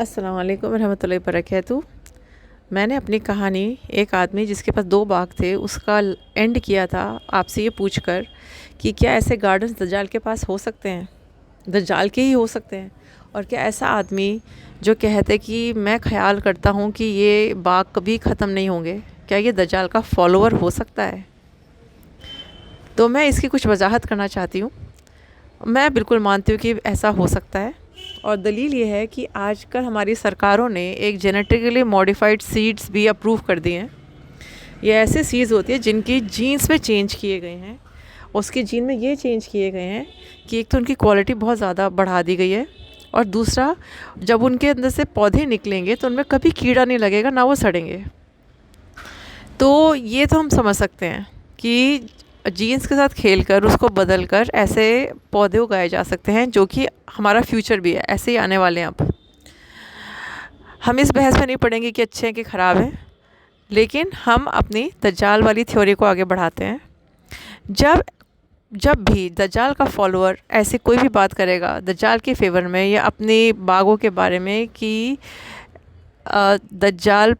السلام علیکم ورحمۃ اللہ وبرکاتہ۔ میں نے اپنی کہانی ایک آدمی جس کے پاس 2 باغ تھے اس کا اینڈ کیا تھا آپ سے یہ پوچھ کر کہ کیا ایسے گارڈنز دجال کے پاس ہو سکتے ہیں، دجال کے ہی ہو سکتے ہیں، اور کیا ایسا آدمی جو کہتے کہ میں خیال کرتا ہوں کہ یہ باغ کبھی ختم نہیں ہوں گے، کیا یہ دجال کا فالوور ہو سکتا ہے؟ تو میں اس کی کچھ وضاحت کرنا چاہتی ہوں۔ میں بالکل مانتی ہوں کہ ایسا ہو سکتا ہے، اور دلیل یہ ہے کہ آج کل ہماری سرکاروں نے ایک جینیٹیکلی موڈیفائڈ سیڈز بھی اپروو کر دیے ہیں۔ یہ ایسے سیڈز ہوتی ہیں جن کی جینز میں چینج کیے گئے ہیں، اس کے جین میں یہ چینج کیے گئے ہیں کہ ایک تو ان کی کوالٹی بہت زیادہ بڑھا دی گئی ہے، اور دوسرا جب ان کے اندر سے پودے نکلیں گے تو ان میں کبھی کیڑا نہیں لگے گا، نہ وہ سڑیں گے۔ تو یہ تو ہم سمجھ سکتے ہیں کہ جینز کے ساتھ کھیل کر اس کو بدل کر ایسے پودے اگائے جا سکتے ہیں جو کہ ہمارا فیوچر بھی ہے، ایسے ہی آنے والے ہیں۔ اب ہم اس بحث میں نہیں پڑیں گے کہ اچھے ہیں کہ خراب ہیں، لیکن ہم اپنی دجال والی تھیوری کو آگے بڑھاتے ہیں۔ جب بھی دجال کا فالوور ایسی کوئی بھی بات کرے گا دجال کے فیور میں یا اپنے باغوں کے بارے میں کہ دجال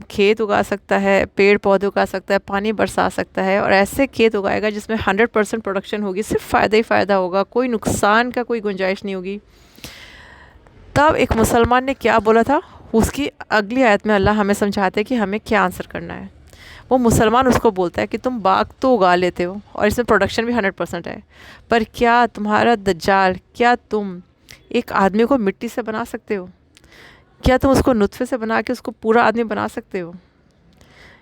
کھیت اگا سکتا ہے، پیڑ پودے اگا سکتا ہے، پانی برسا سکتا ہے، اور ایسے کھیت اگائے گا جس میں 100% پروڈکشن ہوگی، صرف فائدہ ہی فائدہ ہوگا، کوئی نقصان کا کوئی گنجائش نہیں ہوگی، تب ایک مسلمان نے کیا بولا تھا؟ اس کی اگلی آیت میں اللہ ہمیں سمجھاتے کہ ہمیں کیا آنسر کرنا ہے۔ وہ مسلمان اس کو بولتا ہے کہ تم باغ تو اگا لیتے ہو اور اس میں پروڈکشن بھی 100% ہے، پر کیا تمہارا دجال، کیا تم ایک آدمی کو مٹی سے بنا سکتے ہو؟ کیا تم اس کو نطفے سے بنا کے اس کو پورا آدمی بنا سکتے ہو؟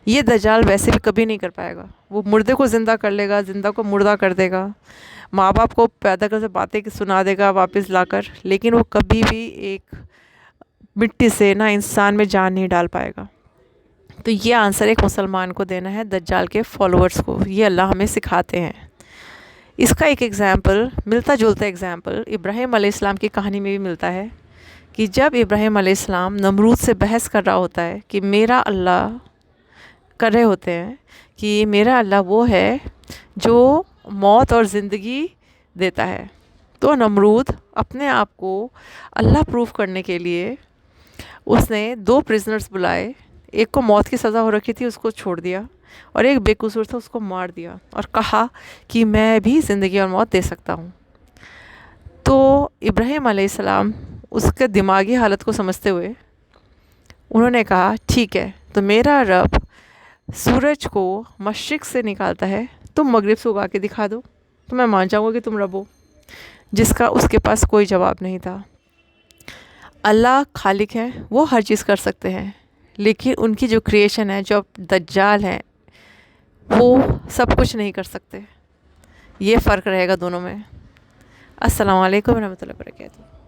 یہ دجال ویسے بھی کبھی نہیں کر پائے گا۔ وہ مردے کو زندہ کر لے گا، زندہ کو مردہ کر دے گا، ماں باپ کو پیدا کر سے باتیں سنا دے گا واپس لا کر، لیکن وہ کبھی بھی ایک مٹی سے نہ انسان میں جان نہیں ڈال پائے گا۔ تو یہ آنسر ایک مسلمان کو دینا ہے دجال کے فالوورز کو، یہ اللہ ہمیں سکھاتے ہیں۔ اس کا ایک ایگزامپل، ملتا جلتا ایگزامپل ابراہیم علیہ السلام کی کہانی میں بھی ملتا ہے کہ جب ابراہیم علیہ السلام نمرود سے بحث کر رہا ہوتا ہے کہ میرا اللہ، کر رہے ہوتے ہیں کہ میرا اللہ وہ ہے جو موت اور زندگی دیتا ہے، تو نمرود اپنے آپ کو اللہ پروف کرنے کے لیے اس نے 2 پرزنرز بلائے، ایک کو موت کی سزا ہو رکھی تھی، اس کو چھوڑ دیا، اور ایک بے قصور تھا، اس کو مار دیا، اور کہا کہ میں بھی زندگی اور موت دے سکتا ہوں۔ تو ابراہیم علیہ السلام اس کے دماغی حالت کو سمجھتے ہوئے انہوں نے کہا ٹھیک ہے، تو میرا رب سورج کو مشرق سے نکالتا ہے، تم مغرب سے اگا کے دکھا دو تو میں مان جاؤں گا کہ تم رب ہو، جس کا اس کے پاس کوئی جواب نہیں تھا۔ اللہ خالق ہے، وہ ہر چیز کر سکتے ہیں، لیکن ان کی جو کریشن ہے، جو دجال ہیں، وہ سب کچھ نہیں کر سکتے۔ یہ فرق رہے گا دونوں میں۔ السلام علیکم ورحمۃ اللہ وبرکاتہ۔